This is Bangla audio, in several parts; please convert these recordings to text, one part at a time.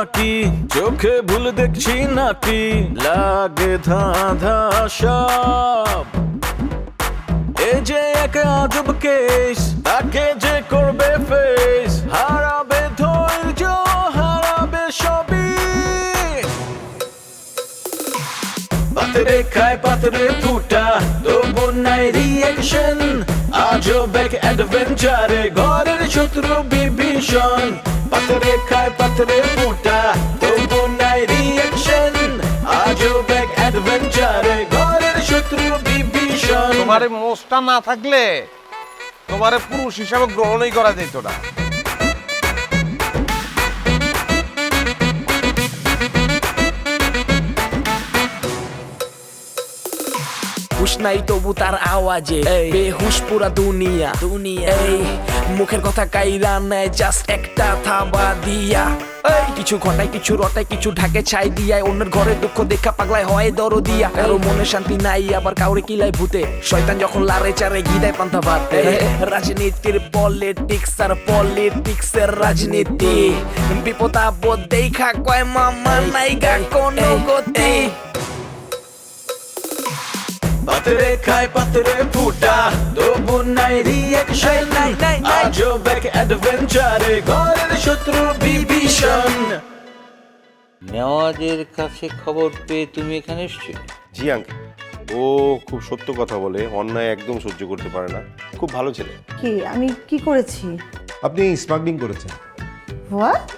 নাকি চোখে ভুল দেখছি নাকি লাগে ধাঁধা সব এই যে এক আজব কেস তাকে যে করবে ফেস হারাবে ধৈর্য হারাবে সবই পাতরে খায় পাতরে ফুটা তবু নাই রিয়েকশন আজব এক অ্যাডভেঞ্চারে ঘরের শত্রু বিভীষণ পাতরে খায় পাতরে ফুটা তবু নাই রিয়েকশন আজব এক অ্যাডভেঞ্চারে ঘরের শত্রু বিভীষণ। তোমার মোষটা না থাকলে তোমার পুরুষ হিসাবে গ্রহণই করা যেত না। হুশ নাই তবু তার আওয়াজে বেহুশ পুরা দুনিয়া এই মুখের কথা কাইরা নেয় জাস্ট একটা থাবা দিয়া এই কিছু ঘটায় কিছু রটায় কিছু ঢাকে ছাই দিয়ায় অন্যের ঘরে দুঃখ দেখা পাগলায় হয় দরদিয়া কারো মনে শান্তি নাই আবার কাউরে কিলাই ভূতে শয়তান যখন লারে চারে গিদায় পান্তা ভাত রাজনীতির পলিটিক্সের রাজনীতি বিপদ আপদ দেখা কয় মামা নাইগা কোনো গতি পাতরে খায় পাতরে ফুটা তবু নাই রিয়েকশন আজব এক অ্যাডভেঞ্চারে ঘরের শত্রু বিভীষণ। নেওয়াজের কাছে খবর পেয়ে তুমি এখানে এসছো? জি আঙ্কেল, ও খুব সত্য কথা বলে, অন্যায় একদম সহ্য করতে পারে না, খুব ভালো ছেলে। কি আমি কি করেছি? আপনি স্মাগলিং করেছেন। হোয়াট?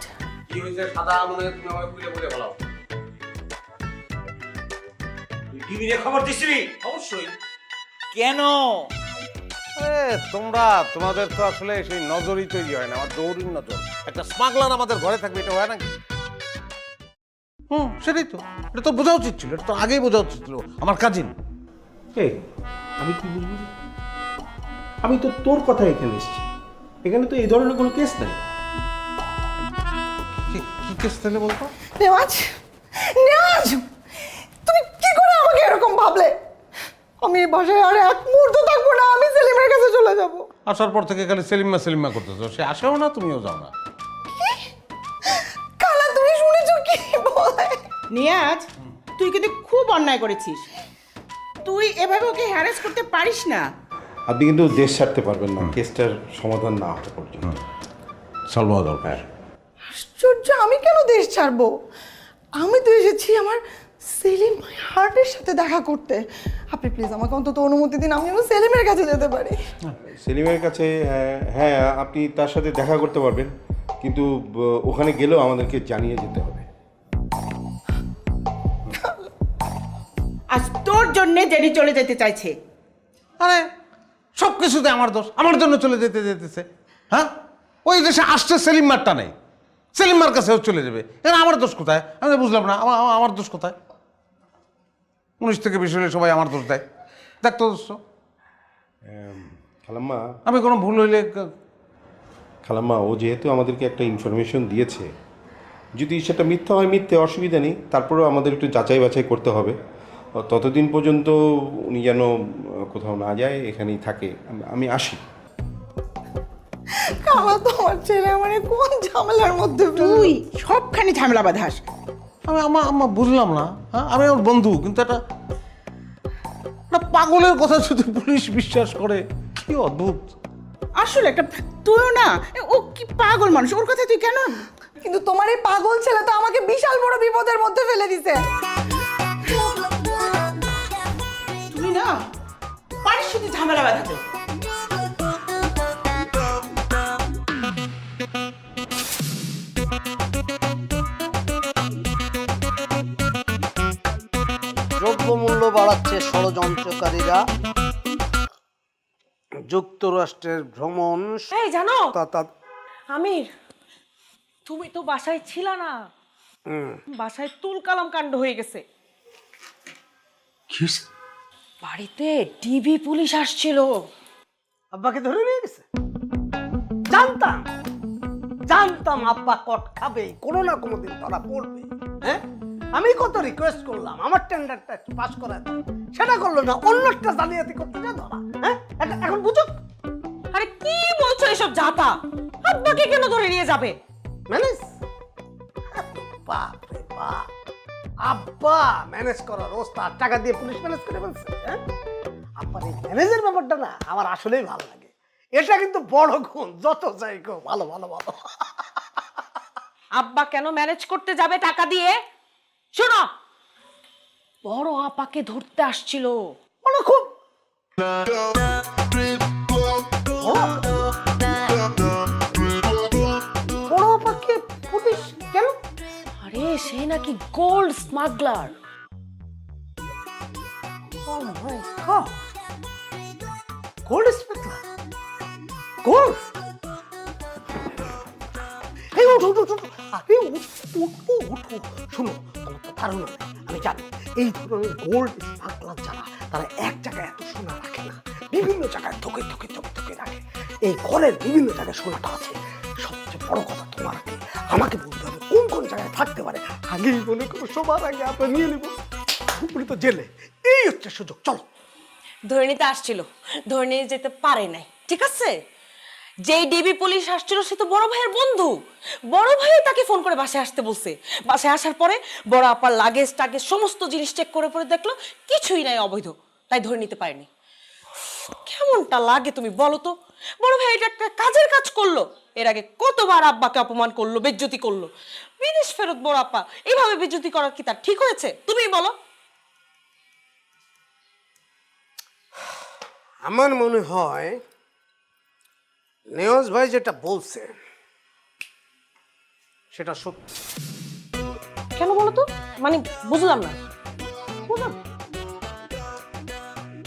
কি হইছে সাদা মনে তুমি আমাকে খুলে বলে বলো। টিভিতে খবর দিছিলি? অবশ্যই। কেন? তোমাদের তো আসলে সেই নজরই তৈরি হয় না, আমার দৌড়ির নজর। একটা স্মাগলার আমাদের ঘরে থাকবে, এটা হয় নাকি? সেটাই তো, এটা তো বোঝা উচিত ছিল, এটা তো আগেই বোঝা উচিত ছিল। আমার কাজিন। আমি কি বুঝবো? আমি তো তোর কথা এখানে এসেছি, এখানে তো এই ধরনের কোনো কেস নাই। কি কেস তাহলে বলতো? নেওয়াজ, তুমি কি করে আমাকে এরকম ভাবলে? আমি এই বাসায় আর এক মুহূর্ত থাকবো না, আমি সেলিমের কাছে চলে যাব। আসার পর থেকে খালি সেলিমা করতেছো, সে আসেও না, তুমিও যাও না। কালা তুমি শুনেছো কি বলে? নিয়াজ, তুই কিন্তু খুব অন্যায় করেছিস। তুই এভাবে ওকে হ্যারাস করতে পারিস না। আপনি কিন্তু দেশ ছাড়তে পারবেন না কেসটার সমাধান না হওয়া পর্যন্ত। সলভ হওয়া দরকার। আশ্চর্য, আমি কেন দেশ ছাড়বো? আমি তো এসেছি আমার সেলিম হার্টের সাথে দেখা করতে। আপনি প্লিজ আমাকে অন্তত অনুমতি দিন, আমি আমার সেলিমের কাছে যেতে পারি। সেলিমের কাছে হ্যাঁ, আপনি তার সাথে দেখা করতে পারবেন, কিন্তু ওখানে গেলেও আমাদেরকে জানিয়ে যেতে হবে। আজ তোর জন্য জেনি চলে যেতে চাইছে। আরে সব কিছুতে আমার দোষ, আমার জন্য চলে যেতেছে। হ্যাঁ, ওই দেশে আসছে সেলিমারটা নেই, সেলিমার কাছেও চলে যাবে, এখানে আমার দোষ কোথায়? আমি বুঝলাম না, আমার দোষ কোথায়? 19 থেকে 20 হলে সবাই আমার দোষ দেয়। দেখ তো দোষ, খালাম্মা, আমি কোনো ভুল হইলে খালাম্মা, ও যেহেতু আমাদেরকে একটা ইনফরমেশন দিয়েছে, যদি সেটা মিথ্যা হয় মিথ্যে, অসুবিধা নেই, তারপরেও আমাদের একটু যাচাই বাছাই করতে হবে। ততদিন পর্যন্ত উনি যেন কোথাও না যায়, এখানেই থাকে। আমি আসি। কালা তোমার ছেলে মানে কোন ঝামেলার মধ্যে তুই সবখানে ঝামেলা বাঁধাস। আমি বুঝলাম না। হ্যাঁ, আমি ওর বন্ধু, কিন্তু একটা পাগলের কথা যদি পুলিশ বিশ্বাস করে, কি অদ্ভুত। আসলে একটা তুইও না, ও কি পাগল মানুষ, ওর কথা তুই কেন? কিন্তু তোমার এই পাগল ছেলে তো আমাকে বিশাল বড় বিপদের মধ্যে ফেলে দিছে। তুই না পারিস শুধু ঝামেলা বাঁধাতে। দ্রব্যমূল্য বাড়াচ্ছে ষড়যন্ত্রকারীরা। যুক্তরাষ্ট্রের ভ্রমণ। এই জানো আমির, তুমি তো বাসায় ছিল না, বাসায় তুলকালাম কাণ্ড হয়ে গেছে। বাড়িতে ডিবি পুলিশ আসছিল। আব্বাকে ধরে নিয়ে গেছে। জানতাম আব্বা কট খাবে, কোনো না কোনো দিন ধরা পড়বে। হ্যাঁ, আমি কত রিকোয়েস্ট করলাম আমার টেন্ডারটা পাস করা, সেটা করলো না, অন্যটা জালিয়াতি করতে যা ধরা। হ্যাঁ, এখন বুঝুক। আরে কি বলছো এসব জাতা? আব্বাকে কেন ধরে নিয়ে যাবে? ম্যানেজ বাপ রে বাপ, আব্বা ম্যানেজ করার ওস্তাদ, টাকা দিয়ে পুলিশ ম্যানেজ করে বলছে। হ্যাঁ, আব্বার এই ম্যানেজের ব্যাপারটা না আমার আসলেই ভালো লাগে। এটা কিন্তু বড় গুণ, যত চাই গো, ভালো ভালো ভালো। আব্বা কেন ম্যানেজ করতে যাবে টাকা দিয়ে? শোনো, বড় আপাকে ধরতে আসছিল। বড় খুব বড় আপাকে পুলিশ কেন? আরে সে নাকি gold smuggler. Gold smuggler, gold. এই উঠো উঠো উঠো, আরে উঠো উঠো। শোনো, তোমার তো ধারণা নেই, আমি জানি এই ধরনের গোল্ড স্মাগলার যারা, তারা এক জায়গায় এত সোনা রাখে না, বিভিন্ন জায়গায় থকে থকে থকে থকে রাখে। এই ঘরের বিভিন্ন জায়গায় সোনাটা আছে। সবচেয়ে বড় কথা তোমার আগে আমাকে বলতে হবে কোন কোন জায়গায় থাকতে পারে। আগেই মনে করো সবার আগে আমরা নিয়ে নেবো, উপরে তো জেলে। এই হচ্ছে সুযোগ, চলো। ধরে নিতে আসছিল, ধরে নিয়ে যেতে পারে নাই, ঠিক আছে? যেই ডিবি পুলিশ আসছিল সে তো বড় ভাইয়ের বন্ধু। বড় ভাই তাকে ফোন করে বাসায় আসতে বলছে। বাসায় আসার পরে বড় আপার লাগেজ টাগেজ সমস্ত জিনিস চেক করে পরে দেখলো কিছুই নাই অবৈধ, তাই ধরে নিতে পারেনি। কেমনটা লাগে তুমি বলো তো? বড় ভাই এটা একটা কাজের কাজ করলো। এর আগে কতবার আব্বাকে অপমান করলো, বেজ্জতি করলো। বিদেশ ফেরত বড় আপা এইভাবে বেজ্জতি করা কি তার ঠিক হয়েছে? তুমিই বলো। আমার মনে হয় নেওয়াজ ভাই যেটা বলছে সেটা সত্যি। কেন বলো তো? মানে বুঝলাম না।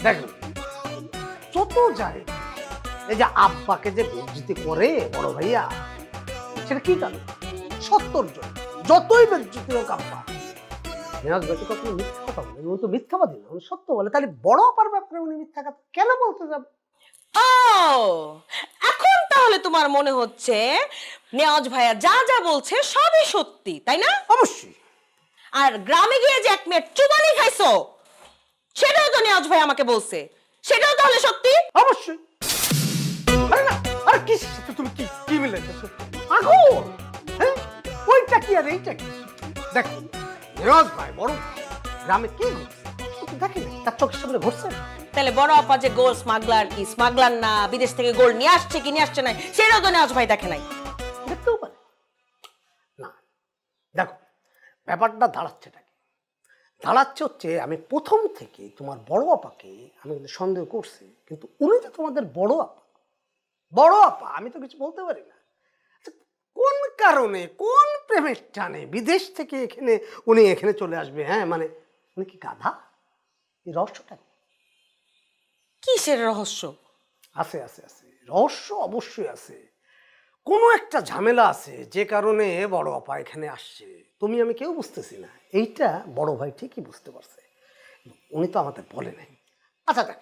দেখুন, যত যায় এই যে আব্বাকে যে বেজ্জতি করে বড় ভাইয়া, সেটা কি কারণ? 70 জন যতই বেজ্জতি হোক আব্বা, নেওয়াজ ভাই তো কখনো মিথ্যা কথা বলে, উনি তো মিথ্যাবাদী না, উনি সত্য বলে। তাহলে বড় আপার ব্যাপারে উনি মিথ্যা কথা কেন বলতে যাবে? ও, এখন তাহলে তোমার মনে হচ্ছে নেওয়াজ ভাইয়া যা যা বলছে সবই সত্যি, তাই না? অবশ্যই। আর গ্রামে গিয়ে যে এক মেয়ে চুবানি খাইছো, সেটাও তো নেওয়াজ ভাই আমাকে বলছে, সেটাও তাহলে সত্যি? অবশ্যই। আরে না, আরে কি সাথে তুমি কি কি মিলাইতেছো? আগুন, হ্যাঁ, ওইটা কি আর এইটা কি? দেখো, নেওয়াজ ভাই বড় গ্রামে কি ঘটছে দেখেন, তার চোখের সামনে ঘটছে। তাহলে বড় আপা যে গোল্ড স্মাগলার কি স্মাগলার না, বিদেশ থেকে গোল্ড নিয়ে আসছে কি নিয়ে আসছে না, সেটাও তো নেওয়াজ ভাই দেখে নাই। দেখতেও পারে না। দেখো, ব্যাপারটা দাঁড়াচ্ছেটা কি? দাঁড়াচ্ছে হচ্ছে আমি প্রথম থেকে তোমার বড় আপাকে আমি কিন্তু সন্দেহ করছি, কিন্তু উনি তো তোমাদের বড় আপা। বড় আপা, আমি তো কিছু বলতে পারি না। আচ্ছা, কোন কারণে, কোন প্রেমের টানে বিদেশ থেকে এখানে উনি এখানে চলে আসবে? হ্যাঁ, মানে উনি কি গাধা? এই রহস্যটা কি? কিসের রহস্য? আছে আছে আছে, রহস্য অবশ্যই আছে। কোনো একটা ঝামেলা আছে যে কারণে বড় আপা এখানে আসছে, তুমি আমি কেউ বুঝতেছি না। এইটা বড় ভাই ঠিকই বুঝতে পারছে, উনি তো আমাদের বলে নাই। আচ্ছা দেখ,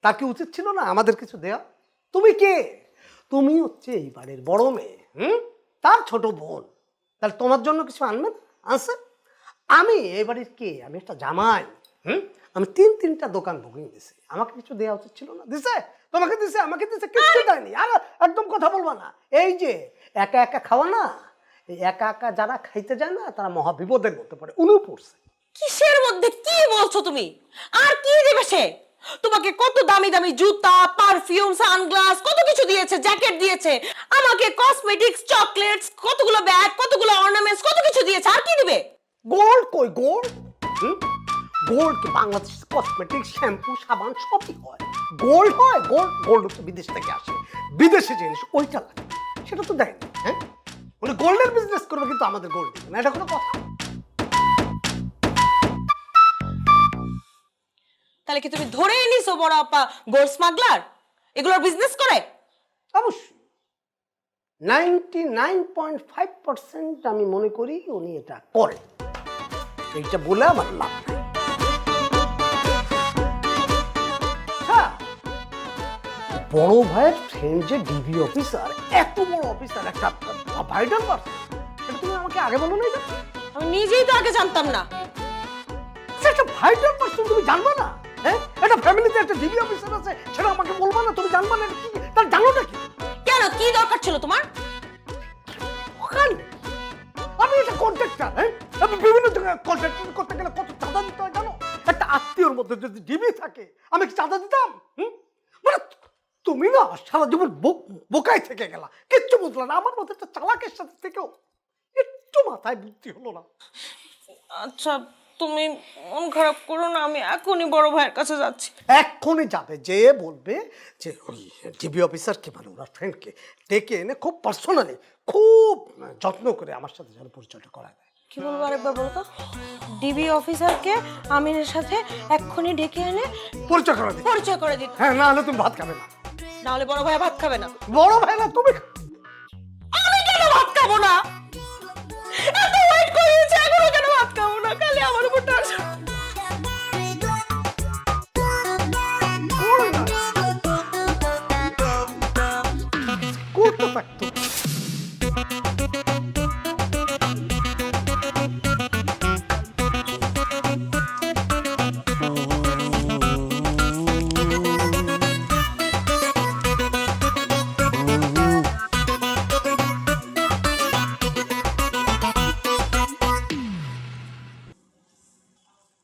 তার কি উচিত ছিল না আমাদের কিছু দেয়া? তুমি কে? তুমি হচ্ছে এই বাড়ির বড় মেয়ে, তার ছোট বোন। তাহলে তোমার জন্য কিছু আনবেন? আনছে। আমি এই বাড়ির কে? আমি একটা জামাই। আমি 3-3টা দোকান বুকিং দিছি, আমাকে কিছু দেওয়া উচিত ছিল না? দিছে? তোমাকে দিছে, আমাকে দিছে, কিছু দেয়নি। আর একদম কথা বলবা না। এই যে একা একা খাওয়া না, এই একা একা যারা খাইতে যায় না তারা মহা বিপদের মধ্যে পড়ে। উনিও পড়ছে। কিসের মধ্যে কি বলছো তুমি? আর কি দেবে সে? তোমাকে কত দামি দামি জুতা, পারফিউম, সানগ্লাস, কত কিছু দিয়েছে, জ্যাকেট দিয়েছে, আমাকে কসমেটিক্স, চকলেটস, কতগুলো ব্যাগ, কতগুলো অর্নামেন্টস, কত কিছু দিয়েছে। আর কি দিবে? গোল্ড কই? গোল্ড গোল্ড কি বাংলাদেশ কসমেটিক্স, শ্যাম্পু, সাবান সবই হয়। গোল্ড হয়? গোল্ড গোল্ড তো বিদেশ থেকে আসে, বিদেশি জিনিস, ওইটা লাগে। সেটা তো দেয়নি। হ্যাঁ, উনি গোল্ডের বিজনেস করবে কিন্তু আমাদের গোল্ড দিবে না, এটা কোনো কথা? তাহলে কি তুমি ধরে নিছো বড় আপা গোল্ড স্মাগলার, এগুলোর বিজনেস করে? অবশ্যই 99.5% আমি মনে করি উনি এটা করে। এইটা বলে আমার লাভ নেই। হ্যাঁ, বড় ভাইয়ের ফ্রেন্ড যে ডিবি অফিসার, এত বড় অফিসার, একটা ভাইটাল পারসন, এটা তুমি আমাকে আগে বলো না? আমি নিজেই তো আগে জানতাম না। একটা ভাইটাল পারসন তুমি জানবা না? হ্যাঁ, একটা ফ্যামিলিতে একটা ডিবি অফিসার আছে, সেটা আমাকে বলবা না? তুমি জানবা না কি? তার জানোটা কি? কেন, কি দরকার ছিল তোমার? আমি একটা কন্ট্রাক্টর, হ্যাঁ? আমি বিভিন্ন জায়গায় কন্ট্রাক্টর করতে গেলে কত চাঁদা দিতে হয় জানো? একটা আত্মীয়র মধ্যে যদি ডিবি থাকে আমি কি চাঁদা দিতাম? মানে তুমি না সারা জীবন বোকায় থেকে গেলা, কিচ্ছু বুঝলা না। আমার মধ্যে একটা চালাকের সাথে থেকেও একটু মাথায় বুদ্ধি হলো না। আচ্ছা তুমি মন খারাপ করো না, আমি এখনই বড় ভাইয়ের কাছে যাচ্ছি। এক্ষুনি যাবে, যে বলবে যে ওই ডিবি অফিসারকে মানে ওনার ফ্রেন্ডকে ডেকে এনে খুব পার্সোনালি খুব যত্ন করে আমার সাথে যেন পরিচয়টা করায় দেয়। কি বলবো আরেকবার বলো তো? ডিবি অফিসারকে আমিনের সাথে এক্ষুনি ডেকে এনে পরিচয় করে দিতে। দিতে। হ্যাঁ, না হলে তুমি ভাত খাবে না। না হলে বড় ভাই ভাত খাবে না। বড় ভাই না তুমি। আমি কেন ভাত খাবো না? এত ওয়েট করেছি, এখনো কেন ভাত খাবো না? খালি আমার উপর টার্গেট। করতে থাকতো।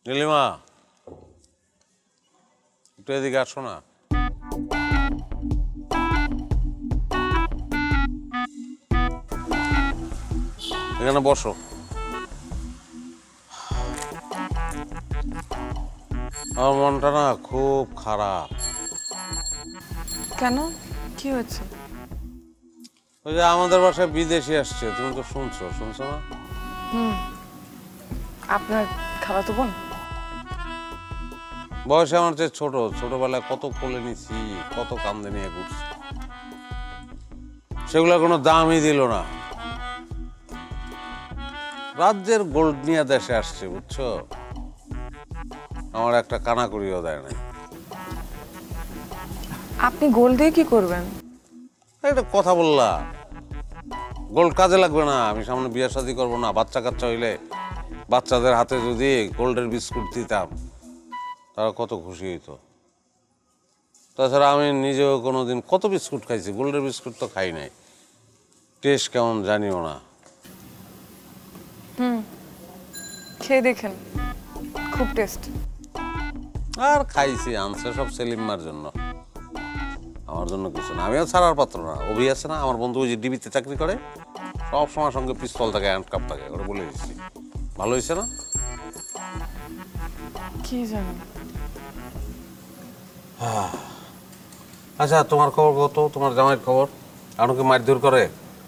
নীলিমা, একটু এদিকে আসো না। এখানে বসো। আমার মনটা না খুব খারাপ। কেন, কি হয়েছে? ওই যে আমাদের বাসায় বিদেশি আসছে, তুমি তো শুনছো না? আপনার খালাতো বোন? বয়সে আমার চেয়ে ছোট, ছোটবেলায় কত কোলে নিছি, কত কান্দে নিয়ে ঘুরছি, সেগুলো কোনো দামই দিল না। রাজ্যের গোল্ড নিয়ে দেশে আসছে, বুঝছো? আমার একটা কানাকড়িও দেয় নাই। আপনি গোল্ড দিয়ে কি করবেন? একটা কথা বললা, গোল্ড কাজে লাগবে না। আমি সামনে বিয়ে শাদী করবো না, বাচ্চা কাচ্চা হইলে বাচ্চাদের হাতে যদি গোল্ডের বিস্কুট দিতাম তারা কত খুশি হইতো। তাছাড়া আমি নিজেও কোনোদিন কত বিস্কুট খাইছি, গোল্ডের বিস্কুট তো খাই নাই। টেস্ট কেমন জানিও না। খেয়ে দেখেন, খুব টেস্ট। আর খাইছি, আনছে সব সেলিম্মার জন্য, আমার জন্য কিছু না। আমিও ছাড়ার পাত্র না। অভি আছে না আমার বন্ধু, ওই যে ডিবিতে চাকরি করে, সব সময় সঙ্গে পিস্তল থাকে, হ্যান্ডকাপ থাকে, ওরা বলে দিচ্ছি। ভালো হয়েছে না? কি জানি। আচ্ছা, তোমার খবর কত? তোমার জামাইয়ের খবর? এমনকি মারধর করে,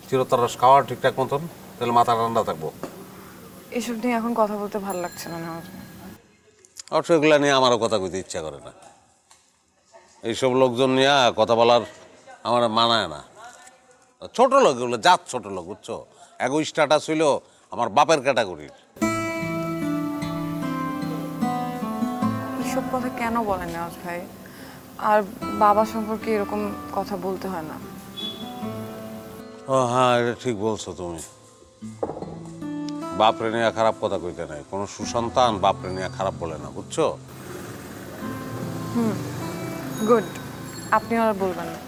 চিরতর রস খাওয়া ঠিকঠাক মতন? তাহলে মাথা ঠান্ডা থাকবো। এসব নিয়ে এখন কথা বলতে ভালো লাগছে না আমার। অবশ্য এগুলা নিয়ে আমারও কথা কইতে ইচ্ছা করে না। এইসব লোকজন নিয়ে কথা বলার আমার মানায় না। ছোট লোক এগুলো, জাত ছোট লোক, বুঝছো? এগো স্ট্যাটাস হইল আমার বাপের ক্যাটাগরির। এসব কথা কেন বলেন নেওয়াজ ভাই? আর বাবা সম্পর্কে এরকম কথা বলতে হয় না। ও হ্যাঁ, এটা ঠিক বলছো তুমি। বাপরে নিয়ে খারাপ কথা কইতে নাই। কোনো সুসন্তান বাপরে নিয়ে খারাপ বলে না, বুঝছো? গুড, আপনি আর বলবেন না।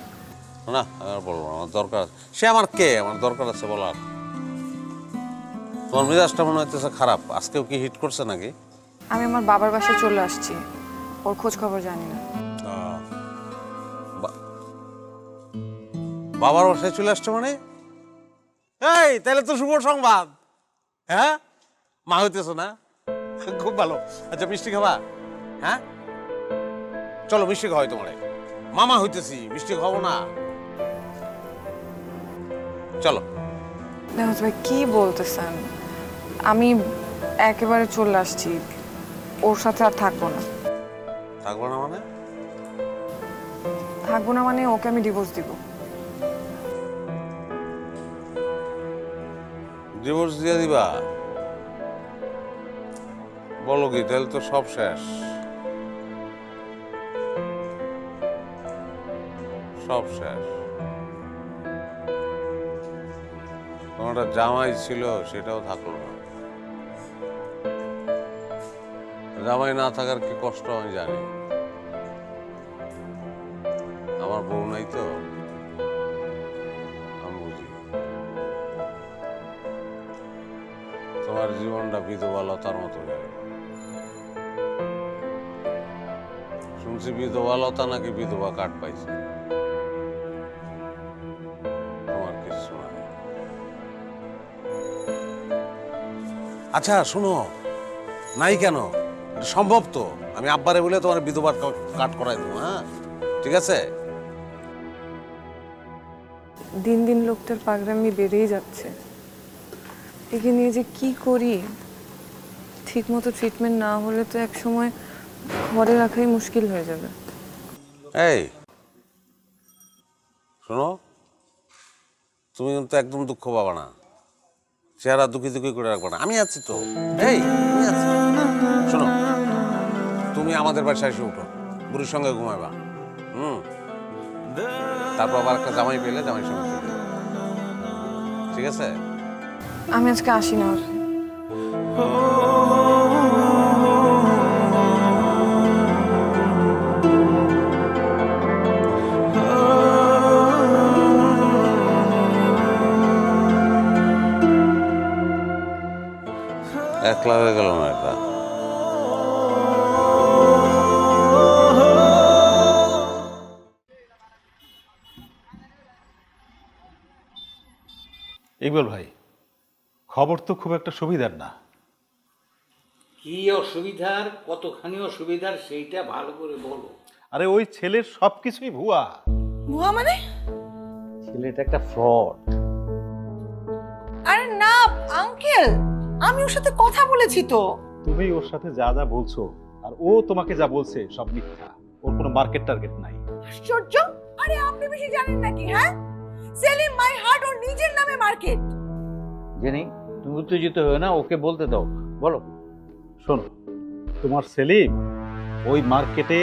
না, আর বলবো না, আমার দরকার আছে। সে আমার কে? আমার দরকার আছে বলার। তোমার মেজাজটা মনে হইতেছে খারাপ। আজকেও কি হিট করছে নাকি? আমি আমার বাবার বাসায় চলে আসছি, ওর খোঁজ খবর জানি না। বাবার বাসায় চলে আসছে মানে? এই তাহলে তো শুভ সংবাদ। হ্যাঁ, মা হইতেছ না? খুব ভালো। আচ্ছা, মিষ্টি খাবা? হ্যাঁ চলো, মিষ্টি খাওয়াই তোমারে। মামা হইতেছি, মিষ্টি খাবো না? চলো। নেওয়াজ ভাই কি বলতেছেন? আমি একেবারে চলে আসছি, ওর সাথে আর থাকবো না। থাকবো না মানে? থাকবো না মানে ওকে আমি ডিভোর্স দিব। ডিভোর্স দিয়ে দিবা? বলো কি, তাহলে তো সব শেষ। সব শেষ। তোমার একটা জামাই ছিল, সেটাও থাকলো না। জামাই না থাকার কি কষ্ট আমি জানি। আমার বউ নাই তো, আমি বুঝি। জীবনটা বিধবা লতার মতো গেল। শুনছি বিধবা লতা নাকি বিধবা কাঠ পাইছে। তোমার কিছু নাই। আচ্ছা শোনো, নাই কেন, এটা সম্ভব তো। আমি আব্বারে বলে তোমার বিধবা কাট করাই দেবো। হ্যাঁ ঠিক আছে। দিন দিন লোকটার পাগড়ামি বেড়েই যাচ্ছে। একে নিয়ে যে কি করি, ঠিক মতো ট্রিটমেন্ট না হলে তো এক সময় ঘরে রাখাই মুশকিল হয়ে যাবে। এই শোনো, তুমি কিন্তু একদম দুঃখ পাবা না, চেহারা দুঃখী দুঃখী করে রাখবা না। আমি আছি তো, এই আমি আছি। শোনো, তুমি আমাদের বাসায় এসে উঠো, বুড়ির সঙ্গে ঘুমাইবা। তারপর আবার একটা জামাই পেলে জামাই সঙ্গে চলে যাবে। ঠিক আছে? আমি আজকে আসি না। একলা হয়ে গেল না এটা। ইকবাল ভাই, খবর তো খুব একটা সুবিধার না। কি অসুবিধার, কতখানি অসুবিধার সেইটা ভালো করে বলো। আরে ওই ছেলের সবকিছুই ভুয়া। ভুয়া মানে? ছেলেটা একটা ফ্রড। আরে না আঙ্কেল, আমি ওর সাথে কথা বলেছি তো। তুমি ওর সাথে যা যা বলছো আর ও তোমাকে যা বলছে সব মিথ্যা। ওর কোনো মার্কেট টার্গেট নাই। আশ্চর্য! আরে আপনি বেশি জানেন নাকি? হ্যাঁ, সেলিম মাই হার্ট ওর নিজের নামে মার্কেট। জেনি, তুমি উত্তেজিত হয়ে না, ওকে বলতে দাও, বলো। শোনো, তোমার সেলিম ওই মার্কেটে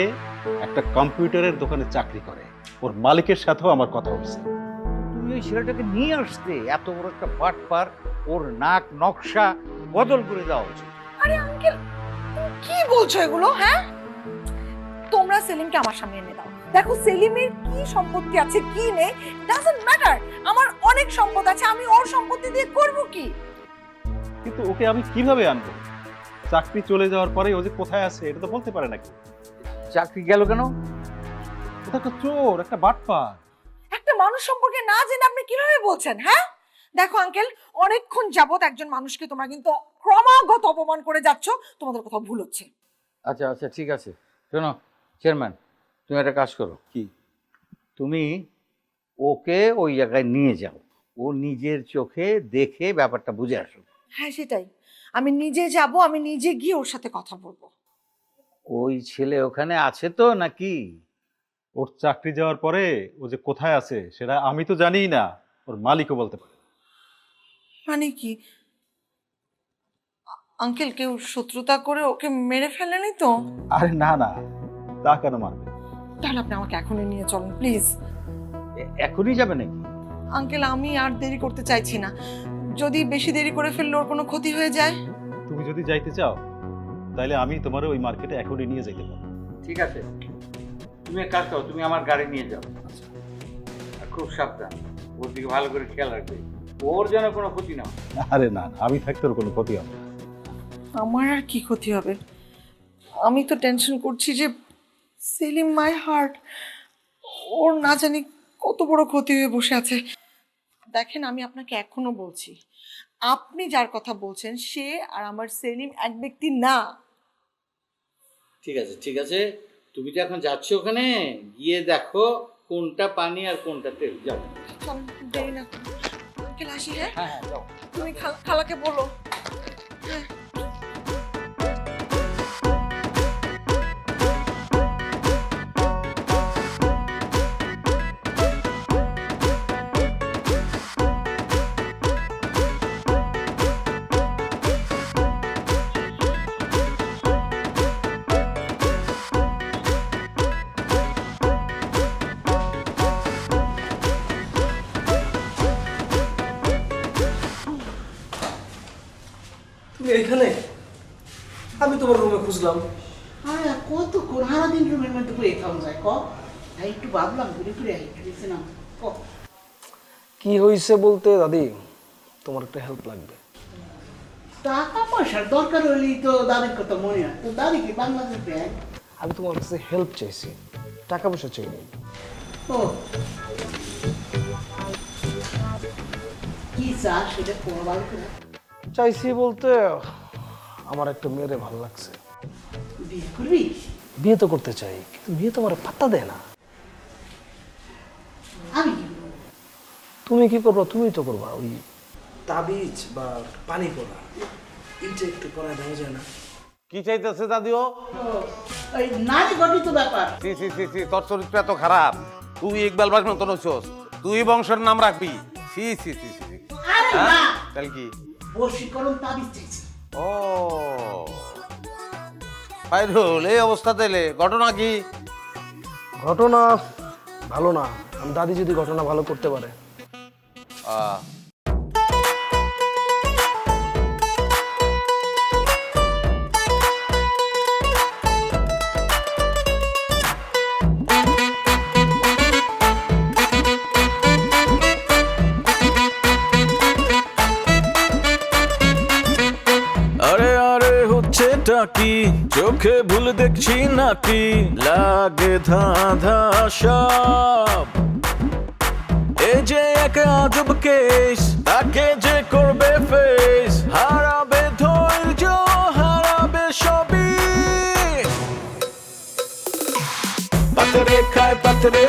একটা কম্পিউটারের দোকানে চাকরি করে। ওর মালিকের সাথেও আমার কথা হয়েছে। তুমি ওই ছেলেটাকে নিয়ে আসতে, এত বড় একটা বাটপার, ওর নাক নকশা বদল করে দেওয়া উচিত। আরে আঙ্কেল, তুমি কি বলছো এগুলো? হ্যাঁ, তোমরা সেলিমকে আমার সামনে এনে দাও। দেখো সেলিমের কি সম্পত্তি আছে কি নেই ডাজন্ট ম্যাটার। আমার অনেক সম্পদ আছে, আমি ওর সম্পত্তি দিয়ে করব কি? কিন্তু ওকে আমি কিভাবে আনবো? চাকরি চলে যাওয়ার পরে ও যে কোথায় আছে এটা তো বলতে পারে নাকি। চাকরি গেল কেন? ওটা একটা চোর, একটা বাটপার। একটা মানুষ সম্পর্কে না জেনে আপনি কিভাবে বলছেন? হ্যাঁ, দেখো আঙ্কেল, অনেকক্ষণ যাবত একজন মানুষকে তোমরা কিন্তু ক্রমাগত অপমান করে যাচ্ছ। তোমাদের কোথাও ভুল হচ্ছে। আচ্ছা আচ্ছা ঠিক আছে, শোনো চেয়ারম্যান, তুমি একটা কাজ করো। কি? তুমি ওকে ওই জায়গায় নিয়ে যাও, ও নিজের চোখে দেখে ব্যাপারটা বুঝে আসো। হ্যাঁ সেটাই, আমি নিজে যাব, আমি নিজে গিয়ে ওর সাথে কথা বলবো। ওই ছেলে ওখানে আছে তো নাকি? ওর চাকরি যাওয়ার পরে ও যে কোথায় আছে সেটা আমি তো জানিই না, ওর মালিকও বলতে পারে। মানে কি আঙ্কেল, কেউ শত্রুতা করে ওকে মেরে ফেলেনি তো? আরে না না, তা কেন মারবে? তাহলে আপনি আমাকে এখনই নিয়ে চলুন প্লিজ। এখনই যাবে নাকি? আঙ্কেল, আমি আর দেরি করতে চাইছি না। যদি বেশি দেরি করে ফেললে ওর কোনো ক্ষতি হয়ে যায়। তুমি যদি যাইতে চাও তাহলে আমি তোমার ওই মার্কেটে এখনই নিয়ে যাইতে পারবো। ঠিক আছে, তুমি এক কাজ করো, তুমি আমার গাড়ি নিয়ে যাও। আর খুব সাবধান, ওর দিকে ভালো করে খেয়াল রাখবে, ওর যেন কোনো ক্ষতি না হয়। আরে না না, আমি থাকতে ওর কোনো ক্ষতি হবে না। আমার আর কি ক্ষতি হবে? আমি তো টেনশন করছি যে সেলিম মাই হার্ট, ওর না জানি কত বড় ক্ষতি হয়ে বসে আছে। দেখেন, আমি আপনাকে এখনো বলছি, আপনি যার কথা বলছেন সে আর আমার সেলিম এক ব্যক্তি না। ঠিক আছে ঠিক আছে, তুমি তো এখন যাচ্ছ ওখানে, গিয়ে দেখো কোনটা পানি আর কোনটা তেল। যাও। চল, দেরি না করো। আঙ্কেল আসি। হ্যাঁ হ্যাঁ হ্যাঁ যাও। তুমি খালাকে বলো। হ্যাঁ। তুমি এখানে? আমি তোমার রুমে খুঁজলাম। আরে কত সারাদিন রুমের মধ্যে পড়ে থাম যায় ক। একটু ভাবলাম ঘুরে ফিরে একটু গেছিলাম ক। কি হয়েছে বলতে দাদি, তোমার একটা হেল্প লাগবে। টাকা পয়সার দরকার হলেই তো দাদির কথা মনে হয়। তো দাদি কি বাংলাদেশ ব্যাংক? আমি তোমার কাছে হেল্প চাইছি, টাকা পয়সা চাইনি। ও কি চাস সেটা করবার করে চাইছি বলতে আমার একটা মেয়েরে ভালো লাগছে, বিয়ে করবি? বিয়ে তো করতে চাই, কিন্তু বিয়ে তো আমার পাত্তা দেয় না। আমি কি করবো? তুমি কি করবা? তুমি তো করবা। ওই তাবিজ বা পানি পড়া এইটা একটু করা দেওয়া যায় না? কি চাইতেছে দাদিও? ওই নারী গঠিত ব্যাপার। সি সি সি সি, তোর চরিত্র এত খারাপ, তুই ইকবাল বাস মতন হচ্ছস, তুই বংশের নাম রাখবি। সি সি সি সি। আরে না, তাহলে কি? বশীকরণ তাবিজ চাইছি। ও ফাইরুল, এই অবস্থা তাইলে ঘটনা কি? ঘটনা ভালো না। আমি দাদি যদি ঘটনা ভালো করতে পারে। আরে আরে হচ্ছেটা কি, চোখে ভুল দেখছি নাকি, লাগে ধাঁধা সব। এই যে এক আজব কেস, তাকে যে করবে ফেস, হারাবে ধৈর্য, হারাবে সবই। পাথরে খায় পাথরে